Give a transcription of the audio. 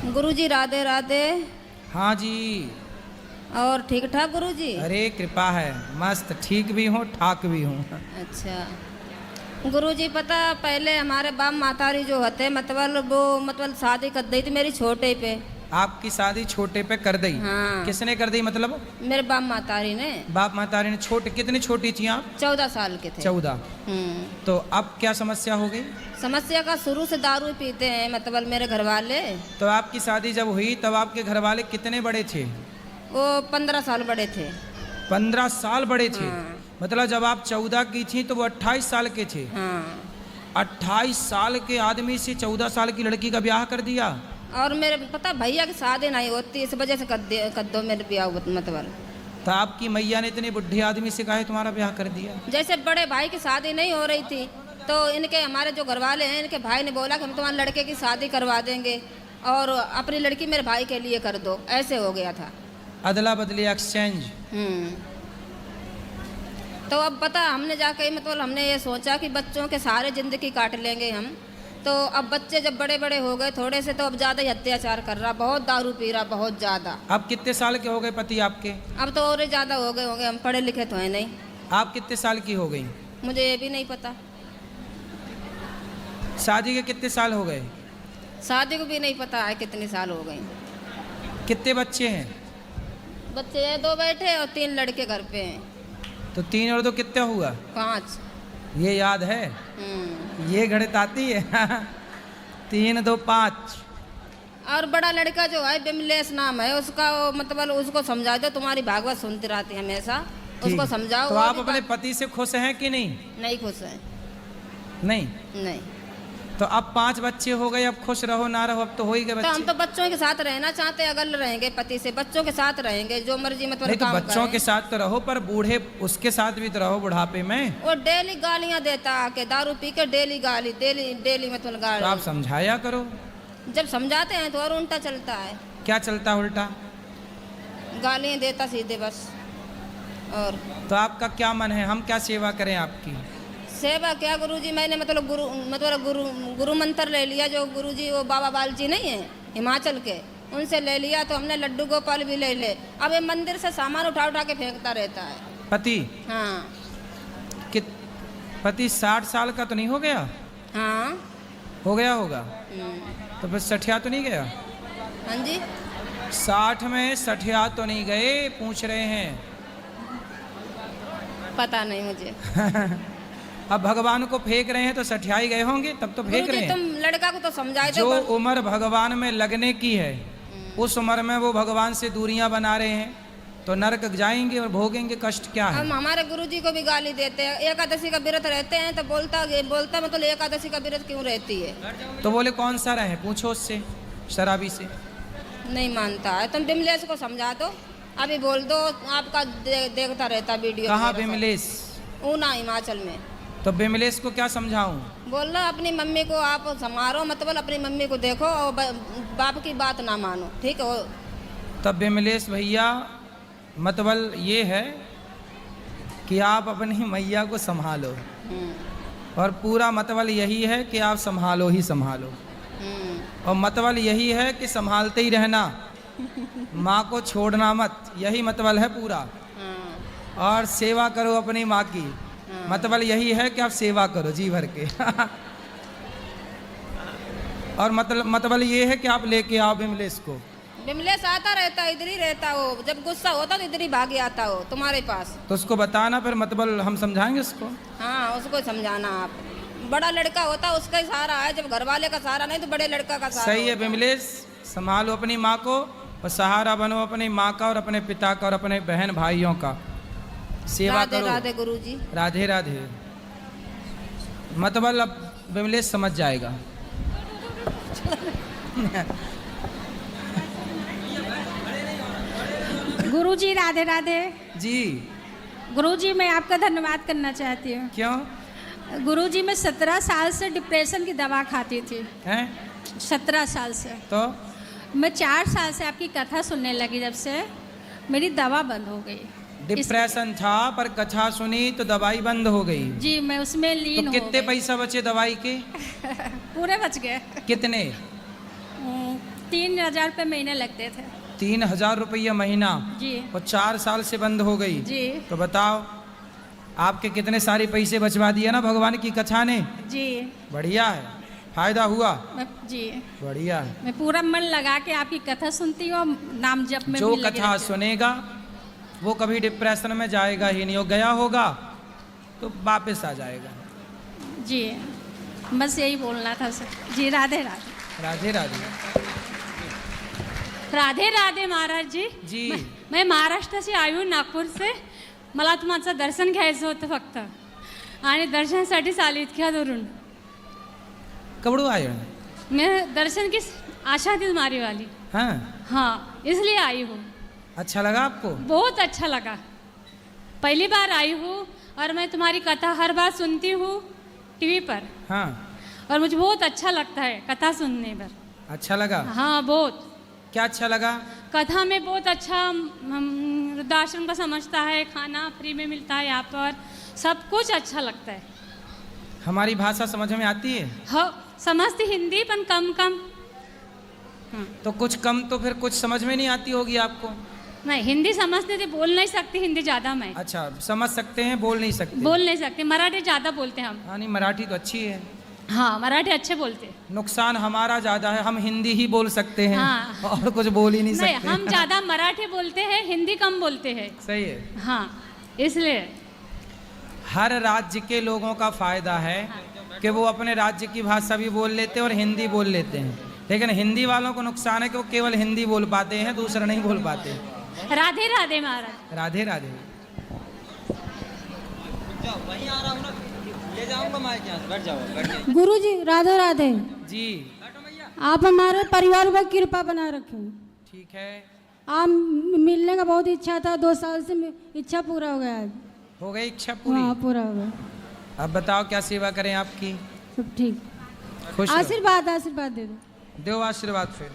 गुरुजी राधे राधे। हाँ जी। और ठीक ठाक गुरुजी? अरे कृपा है, मस्त ठीक भी हूँ ठाक भी हूँ। अच्छा गुरुजी, पता पहले हमारे बाप मातारी जो होते मतलब शादी कर दी थी मेरी छोटे पे। आपकी शादी छोटे पे कर दी? हाँ। किसने कर दी मतलब? मेरे बाप मातारी ने। बाप मातारी ने। छोटे कितनी छोटी थी आप? 14 साल के थे। 14। तो अब क्या समस्या हो गई? समस्या का शुरू से दारू पीते हैं मतलब मेरे घर वाले। तो आपकी शादी जब हुई तब आपके घर वाले कितने बड़े थे? वो 15 साल बड़े थे। 15 साल बड़े थे? हाँ। मतलब जब आप 14 की थी तो वो 28 साल के थे? हाँ। 28 साल के आदमी से 14 साल की लड़की का ब्याह कर दिया? और मेरे पता भैया की शादी नहीं होती, इस वजह से कर दो मेरे ब्याह मतलब। तो आपकी मैया ने इतने बुढ़े आदमी से कहा तुम्हारा ब्याह कर दिया? जैसे बड़े भाई की शादी नहीं हो रही थी तो इनके हमारे जो घर वाले हैं इनके भाई ने बोला कि हम तुम्हारे लड़के की शादी करवा देंगे और अपनी लड़की मेरे भाई के लिए कर दो, ऐसे हो गया था। अदला बदली एक्सचेंज। तो अब पता हमने जाके मतलब हमने ये सोचा कि बच्चों के सारे जिंदगी काट लेंगे हम। तो अब बच्चे जब बड़े बड़े हो गए थोड़े से तो अब ज़्यादा ही अत्याचार कर रहा, बहुत दारू पी रहा, बहुत ज़्यादा। अब कितने साल के हो गए पति आपके? अब तो और ज़्यादा हो गए होंगे, हम पढ़े लिखे तो हैं नहीं। आप कितने साल की हो गई? मुझे ये भी नहीं पता। शादी के कितने साल हो गए? शादी को भी नहीं पता है कितने साल हो गए। कितने बच्चे हैं? बच्चे 2 बैठे और 3 लड़के घर पे हैं। तो 3 और 2 कितना हुआ? 5। ये याद है? ये गणित आती है? 3 2 5। और बड़ा लड़का जो है बिमलेश नाम है उसका, वो मतलब उसको समझा दो, तुम्हारी भागवत सुनती रहती है हमेशा, उसको समझाओ। तो आप अपने पति से खुश हैं कि नहीं? नहीं खुश है। नहीं? नहीं। तो अब 5 बच्चे हो गए, अब खुश रहो ना रहो अब तो हो ही गए बच्चे। तो हम तो बच्चों के साथ रहना चाहते हैं, अगर रहेंगे पति से बच्चों के साथ रहेंगे, जो मर्जी मतलब नहीं तो काम बच्चों करें। के साथ तो रहो पर बूढ़े उसके साथ भी तो रहो बुढ़ापे में। वो डेली गालियां देता आके, दारू पी के डेली गाली, डेली मतलब गाली। तो आप समझाया करो। जब समझाते हैं तो और उल्टा चलता है। क्या चलता उल्टा? गालियां देता सीधे बस। और तो आपका क्या मन है, हम क्या सेवा करें आपकी? सेवा क्या गुरुजी, मैंने मतलब गुरु मंत्र ले लिया, जो गुरुजी वो बाबा बालजी नहीं है हिमाचल के, उनसे ले लिया। तो हमने लड्डू गोपाल भी ले ले। अब ये मंदिर से सामान उठा उठा के फेंकता रहता है पति। हाँ। कि पति 60 साल का तो नहीं हो गया? हाँ हो गया होगा। तो फिर सठिया तो नहीं गया? हाँ जी। 60 में सठिया तो नहीं गए पूछ रहे हैं? पता नहीं मुझे। अब भगवान को फेंक रहे हैं तो सठियाई गए होंगे तब तो फेंक रहे हैं। तुम लड़का को तो समझाए जो उम्र भगवान में लगने की है उस उम्र में वो भगवान से दूरियां बना रहे हैं तो नरक जाएंगे और भोगेंगे कष्ट। क्या है? हम हमारे गुरुजी को भी गाली देते हैं, एकादशी का व्रत रहते हैं तो बोलता मतलब एकादशी का व्रत क्यों रहती है? तो बोले कौन सा रहे, पूछो उससे, शराबी से। नहीं मानता है। तुम बिमलेश को समझा दो, अभी बोल दो, आपका देखता रहता वीडियो। कहाँ बिमलेश? ऊना हिमाचल में। तो बिमलेश को क्या समझाऊं? बोल रहा अपनी मम्मी को आप संभालो, मतलब अपनी मम्मी को देखो और बाप की बात ना मानो, ठीक है? तब बिमलेश भैया मतलब ये है कि आप अपनी मैया को संभालो और पूरा मतलब यही है कि आप संभालो ही संभालो और मतलब यही है कि संभालते ही रहना, माँ को छोड़ना मत, यही मतलब है पूरा। और सेवा करो अपनी माँ की, मतलब यही है कि आप सेवा करो जी भर के। और मतलब ये है कि आप लेके आओ बिमलेश को। बिमलेश आता रहता, इधर ही रहता हो, जब गुस्सा होता तो इधर ही भाग आता हो तुम्हारे पास। तो उसको बताना फिर, मतलब हम समझाएंगे उसको। हाँ उसको समझाना आप, बड़ा लड़का होता उसका ही सहारा है, जब घर वाले का सहारा नहीं तो बड़े लड़का का सहारा। सही है बिमलेश, संभालो अपनी माँ को और सहारा बनो अपनी माँ का और अपने पिता का और अपने बहन भाइयों का। सेवा करो। राधे गुरुजी। राधे राधे। मतलब अब बिमलेश समझ जाएगा। गुरुजी राधे राधे। जी। गुरुजी मैं आपका धन्यवाद करना चाहती हूँ। क्यों? गुरुजी मैं 17 साल से डिप्रेशन की दवा खाती थी। हैं? 17 साल से। तो मैं 4 साल से आपकी कथा सुनने लगी, जब से मेरी दवा बंद हो गई। डिप्रेशन था पर कथा सुनी तो दवाई बंद हो गई। जी मैं उसमें लीन तो कितने पैसा बचे दवाई के? पूरे बच गए। कितने? 3,000 रुपये महीने लगते थे। 3,000 रुपया महीना जी और 4 साल से बंद हो गई। जी तो बताओ आपके कितने सारे पैसे बचवा दिए ना भगवान की कथा ने। जी बढ़िया है, फायदा हुआ। जी बढ़िया है। मैं पूरा मन लगा के आपकी कथा सुनती हूँ, नाम जप में जो भी लगे कथा रहती हूँ। सुनेगा वो कभी डिप्रेशन में जाएगा ही नहीं, और गया होगा तो वापस आ जाएगा। जी बस यही बोलना था सर जी। राधे राधे। राधे राधे। राधे राधे महाराज जी। जी मैं महाराष्ट्र से आई हूँ, नागपूर से. मला तुमचं दर्शन घ्यायचं होतं फक्त, आणि दर्शनासाठीच आली इतक्या दुरून. कबड़ू आए। मैं दर्शन की आशा थी तुम्हारी वाली. हाँ हाँ इसलिए आई हूँ. अच्छा लगा आपको? बहुत अच्छा लगा. पहली बार आई हूँ और मैं तुम्हारी कथा हर बार सुनती हूँ टीवी पर. हाँ और मुझे बहुत अच्छा लगता है कथा सुनने पर. अच्छा लगा? हाँ बहुत. क्या अच्छा लगा? कथा में बहुत अच्छा वृद्धाश्रम का समझता है, खाना फ्री में मिलता है यहाँ पर, सब कुछ अच्छा लगता है. हमारी भाषा समझ में आती है? हाँ समझती हिंदी पर कम कम. तो कुछ कम, तो फिर कुछ समझ में नहीं आती होगी आपको? नहीं हिंदी समझते थे, बोल नहीं सकती हिंदी ज़्यादा मैं. अच्छा समझ सकते हैं, बोल नहीं सकते? बोल नहीं सकते. मराठी ज़्यादा बोलते हम. हाँ नहीं मराठी तो अच्छी है. हाँ मराठी अच्छे बोलते. नुकसान हमारा ज़्यादा है, हम हिंदी ही बोल सकते हैं. हाँ. और कुछ बोल ही नहीं नहीं सकते. हम ज़्यादा मराठी बोलते हैं, हिंदी कम बोलते हैं. सही है. हाँ इसलिए हर राज्य के लोगों का फायदा है कि वो अपने राज्य की भाषा भी बोल लेते हैं और हिंदी बोल लेते हैं. लेकिन हिंदी वालों को नुकसान है कि वो केवल हिंदी बोल पाते हैं, दूसरा नहीं बोल पाते. राधे राधे महाराज. राधे राधे. गुरुजी राधे राधे. जी आप हमारे परिवार पर कृपा बना रखें. ठीक है. आप मिलने का बहुत इच्छा था, 2 साल से इच्छा पूरा हो गया आज. हो गई इच्छा पूरी? हाँ पूरा हो गया. अब बताओ क्या सेवा करें आपकी? सब ठीक. खुश रहो. आशीर्वाद आशीर्वाद दे दो. दो आशीर्वाद फिर.